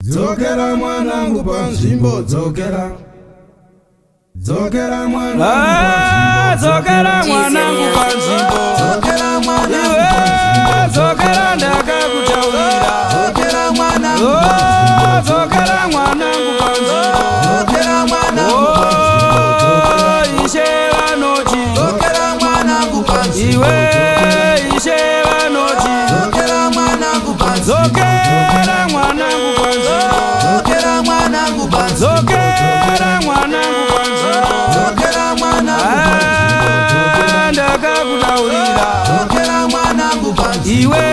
Dzokera mwanangu panzvimbo, dzokera. Dzokera mwanangu panzvimbo. Dzokera mwanangu panzvimbo. Dzokera ndakakutaurira. Dzokera mwanangu panzvimbo. Dzokera mwanangu panzvimbo. Dzokera mwanangu panzvimbo. Ishe vanoti. Dzokera mwanangu panzvimbo. Iwe ishe vanoti. Dzokera mwanangu panzvimbo. Dzokera mwanangu panzvimbo. Dzokera mwanangu panzvimbo. Dzokera mwanangu panzvimbo. Dzokera mwanangu panzvimbo. Ndakakutaurira. Dzokera mwanangu panzvimbo. Iwe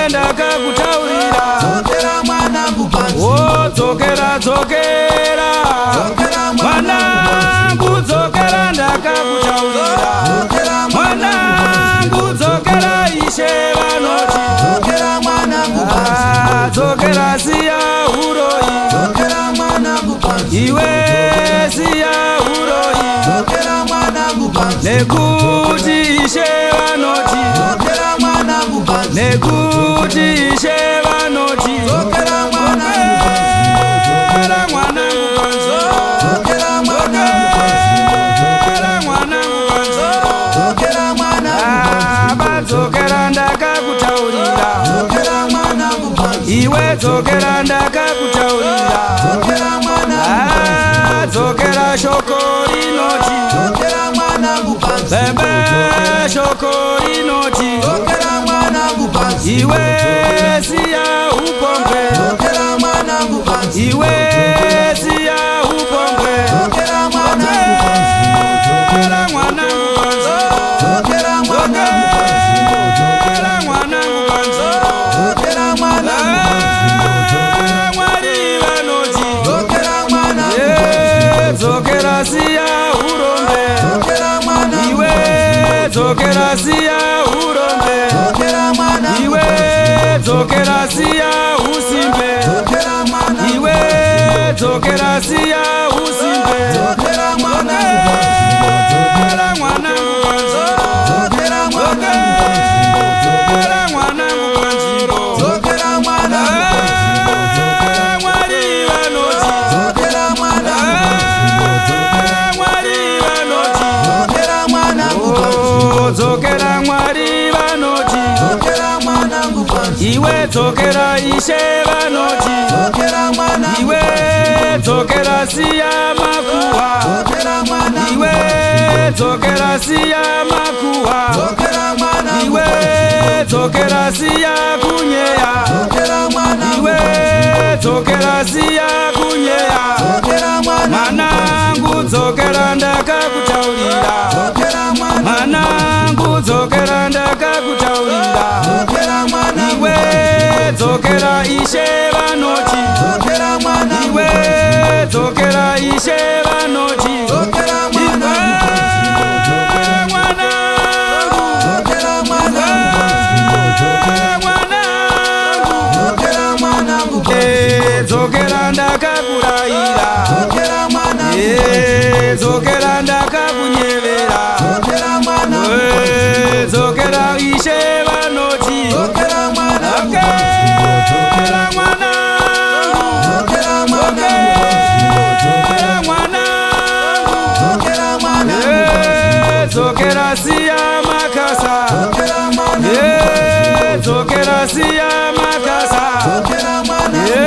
ndakakutaurira. Dzokera mwanangu panzvimbo. Oh, dzokera dzokera. Dzokera mwanangu dzokera ndakakutaurira. Dzokera mwanangu dzokera ishe vanoti. Dzokera mwanangu panzvimbo. Dzokera siya uroi. Dzokera mwanangu panzvimbo. Iwe siya uroi. Dzokera mwanangu panzvimbo. Nekuti ishe vanoti. Dzokera mwanangu panzvimbo. Nekuti ishe vanoti. Dzokera mwanangu panzvimbo. Dzokera mwanangu panzvimbo. Dzokera mwanangu panzvimbo. Dzokera mwanangu panzvimbo. Dzokera mwanangu panzvimbo. Dzokera ndakakutaurira. Dzokera mwanangu panzvimbo. Iwe dzokera ndakakutaurira. Dzokera mwanangu panzvimbo. Dzokera shoko rinoti. Dzokera mwanangu panzvimbo. Bebe shoko rinoti. Dzokera mwanangu panzvimbo. Iwe siya upombe. Dzokera mwanangu panzvimbo. Iwe siya upombe. Dzokera mwanangu panzvimbo. Dzokera mwanangu panzvimbo. Dzokera mwanangu panzvimbo. Dzokera mwanangu panzvimbo. Dzokera mwanangu panzvimbo. Mwari vanoti. Dzokera mwanangu panzvimbo. Dzokera siya urombe. Dzokera mwanangu. Iwe dzokera siya urombe. Dzokera mwanangu. Iwe dzokera siya usimbe. Dzokera mwanangu. Iwe dzokera siya usimbe. Dzokera mwanangu panzvimbo. Dzokera mwanangu panzvimbo. Dzokera mwanangu panzvimbo. Dzokera mwanangu panzvimbo. Dzokera mwanangu panzvimbo. Mwari vanoti. Dzokera mwanangu panzvimbo. Mwari vanoti. Dzokera mwanangu panzvimbo. Dzokera mwari vanoti. Dzokera mwanangu panzvimbo. Iwe dzokera ishe vanoti. Dzokera mwanangu. Iwe dzokera siya makuhwa. Dzokera mwanangu. Iwe dzokera siya makuhwa. Dzokera mwanangu. Iwe dzokera siya kunyeya. Dzokera mwanangu. Iwe dzokera siya kunyeya. Dzokera Mwanangu dzokera ndakakutaurira. Dzokera mwanangu. Mwanangu dzokera ndakakutaurira. Dzokera mwanangu. Iwe dzokera ishe vanoti. Dzokera mwanangu. Iwe dzokera ishe vanoti. Dzokera mwanangu panzvimbo. Dzokera mwanangu. Dzokera mwanangu panzvimbo. Dzokera mwanangu. Dzokera mwanangu panzvimbo. Dzokera ndakakurayira. Dzokera mwanangu. Dzokera ndakakunyevera. Dzokera mwanangu. Dzokera ishe vanoti. Dzokera mwanangu panzvimbo. Dzokera mwanangu. Dzokera mwanangu panzvimbo. Dzokera mwanangu. Dzokera mwanangu panzvimbo. Dzokera siya makasa. Dzokera mwanangu. Dzokera siya makasa. Dzokera mwanangu.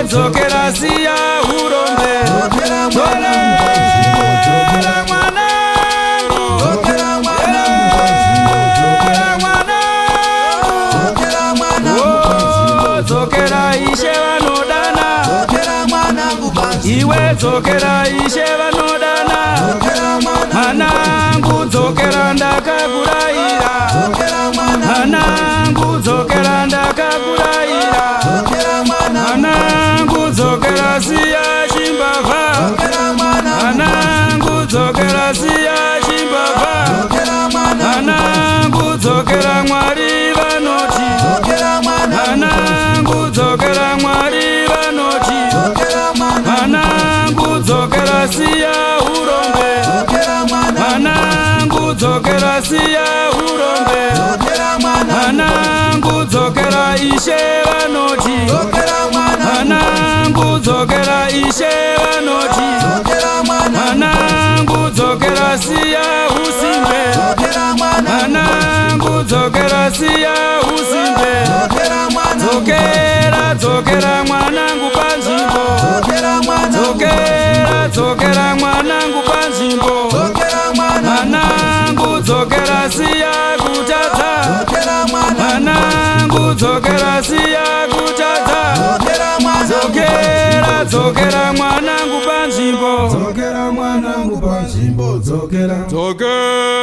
Dzokera siya urombe. Dzokera mwanangu panzvimbo. Dzokera mwanangu. Dzokera mwanangu panzvimbo. Dzokera mwanangu. Dzokera mwanangu panzvimbo. Dzokera ishe vanodana. Dzokera mwanangu panzvimbo. Iwe dzokera ishe vanodana. Dzokera mwanangu. Mwanangu dzokera ndakakurayira. Dzokera mwanangu. Mwanangu dzokera ndakakurayira. Dzokera mwanangu. Mwanangu dzokera siya chimbavha. Dzokera mwanangu. Mwanangu dzokera siya chimbavha. Dzokera mwanangu. Mwanangu dzokera mwari vanoti. Dzokera mwanangu. Mwanangu dzokera mwari vanoti. Dzokera mwanangu. Mwanangu dzokera siya urombe. Dzokera mwanangu. Mwanangu dzokera siya urombe. Dzokera mwanangu. Mwanangu dzokera ishe vanoti. Dzokera mwanangu. vaishe vanoti dzokera mwana, mwanangu dzokera siya usimbe, dzokera mwana, mwanangu dzokera siya usimbe, dzokera mwana, dzokera dzokera mwanangu panzvimbo, dzokera mwana, dzokera mwanangu panzvimbo, dzokera mwana, mwanangu dzokera siya kutadza, dzokera mwana, mwanangu dzokera siya kutadza, dzokera mwana, dzokera mwanangu panzvimbo, dzokera mwanangu panzvimbo, dzokera. dzokera